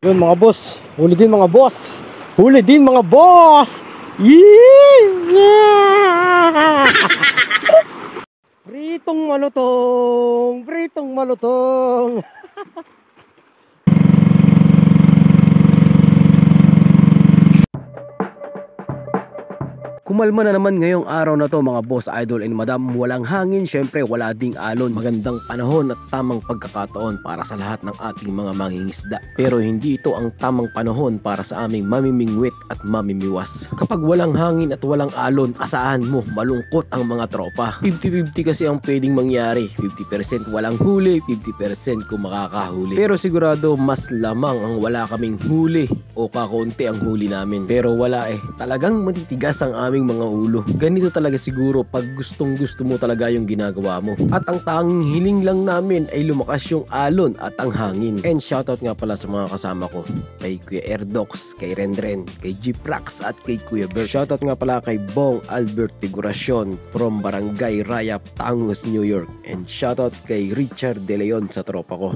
Yun mga boss, huli din mga boss. Huli din mga boss. Yeah! Pritong malutong, pritong malutong. Kumalma na naman ngayong araw na to mga boss, idol and madam. Walang hangin, syempre wala ding alon. Magandang panahon at tamang pagkakataon para sa lahat ng ating mga mangingisda. Pero hindi ito ang tamang panahon para sa aming mamimingwit at mamimiwas. Kapag walang hangin at walang alon, asahan mo malungkot ang mga tropa. 50-50 kasi ang pwedeng mangyari. 50% walang huli, 50% kung makakahuli. Pero sigurado mas lamang ang wala kaming huli o kakaunti ang huli namin. Pero wala talagang matitigas ang aming mga ulo. Ganito talaga siguro pag gustong gusto mo talaga yung ginagawa mo. At ang tanging hiling lang namin ay lumakas yung alon at ang hangin. And shoutout nga pala sa mga kasama ko. Kay Kuya Erdox, kay Renren, kay Gprax at kay Kuya Bert. Shoutout nga pala kay Bong Albert Figuracion from Barangay Rayap, Tangus, New York. And shoutout kay Richard De Leon sa tropa ko.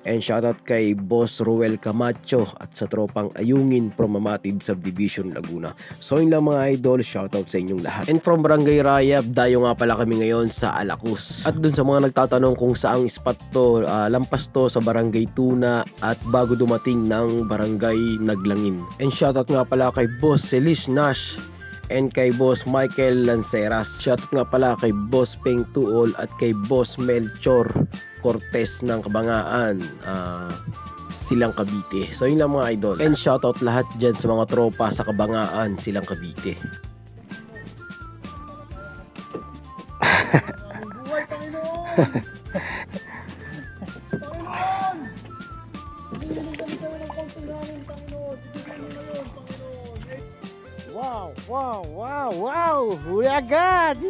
And shoutout kay Boss Ruel Camacho at sa tropang Ayungin from Mamatid Subdivision, Laguna. So yun lang mga idol, shoutout sa inyong lahat. And from Barangay Rayap, dayo nga pala kami ngayon sa Alacus. At dun sa mga nagtatanong kung saang spot to, lampas to sa Barangay Tuna at bago dumating ng Barangay Naglangin. And shoutout nga pala kay Boss Celis Nash and kay Boss Michael Lanceras. Shoutout nga pala kay Boss Peng Tuol at kay Boss Melchor Cortez ng Kabangaan, Silang Cavite. So yun lang mga idol. And shoutout lahat dyan sa mga tropa sa Kabangaan, Silang Cavite. Buhay, Panginoon! Panginoon! Hinihiling kami ng konting hangin, Panginoon. Bigyan mo na yun, Panginoon. Wow, wow, wow, wow! Huli agad!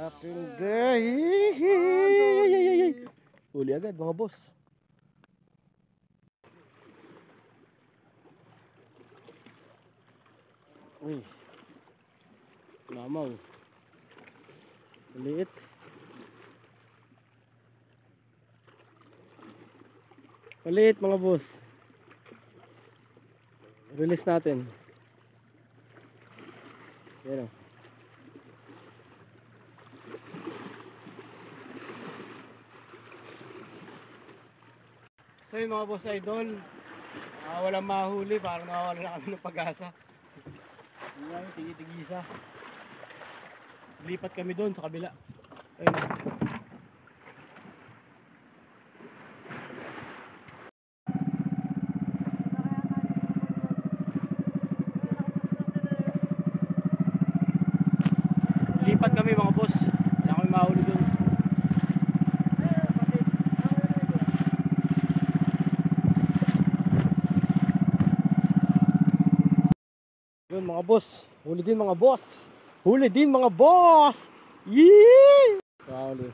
Napinggay! Huli agad mga boss. Uy, mamaw. Maliit. Maliit mga boss. Release natin. Yan o. So yun mga boss idol, walang mahuli, parang nawawala na kami ng pag-asa. Hindi namin tigi-tigisa. Lipat kami doon sa kabila. Ayun. Lipat kami mga boss, wala kami mahuli doon. Yun mga boss, huli din mga boss. Huli din mga boss. Yee! Huli.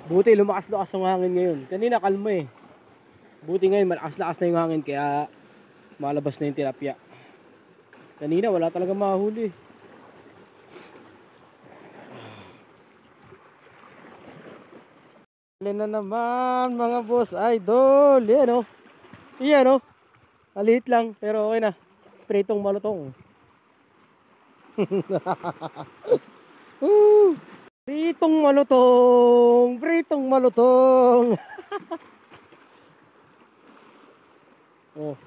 Buti lumakas-lakas ang hangin ngayon. Kanina kalma eh. Buti ngayon malakas-lakas na yung hangin kaya malabas na yung tilapia. Kanina wala talaga mahuli. Na naman mga boss idol. Yan o. Yan o. Maliit lang pero okay na. Pritong malutong. Pritong malutong. Pritong malutong. Oh.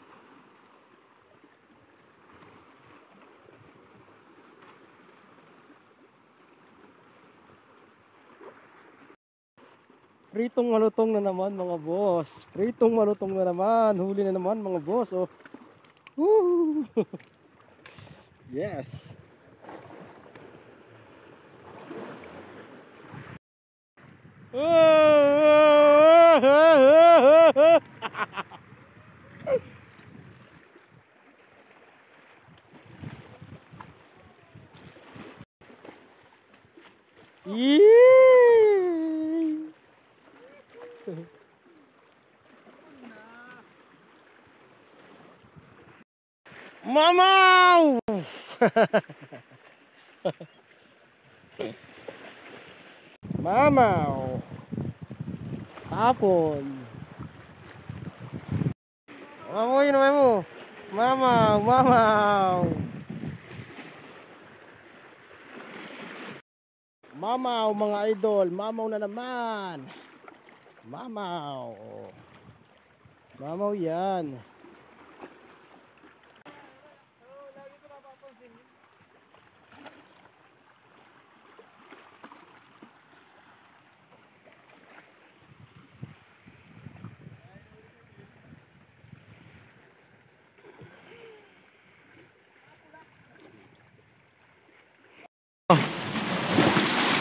Pritong malutong na naman mga boss. Pritong malutong na naman. Huli na naman mga boss. Oh. Woo! Yes. Yee! Mamaw! Mamaw! Hapon. Mamaw yun naman mo. Mamaw, mamaw. Mamaw mga idol, mamaw na naman. Mamaw. Mamaw yan.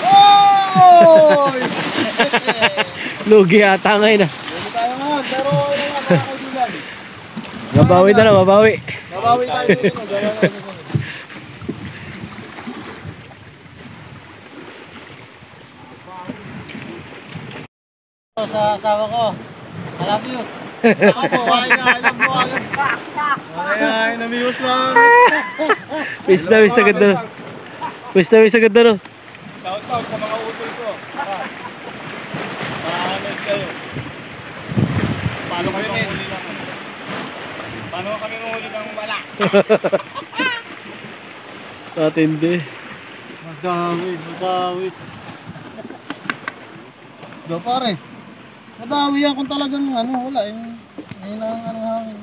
Oy! Lugi ata ngayon ah. Hindi tayo ngayon, pero ano nga mga kaibigan? Mabawi na lang, mabawi. Nabawi tayo dito. Sa asawa ko, I love you. Ako po, ay love mo agad. Ay, namiyos lang. Miss na miss agad na. Miss na miss agad na no. Shout out sa mga utol ko. Paanood kayo. Paano kami manghuli ng Paano kami manghuli ng wala? Matindi. Madawit. Do pare. Madawi yan kung talagang ano, wala yung hangin.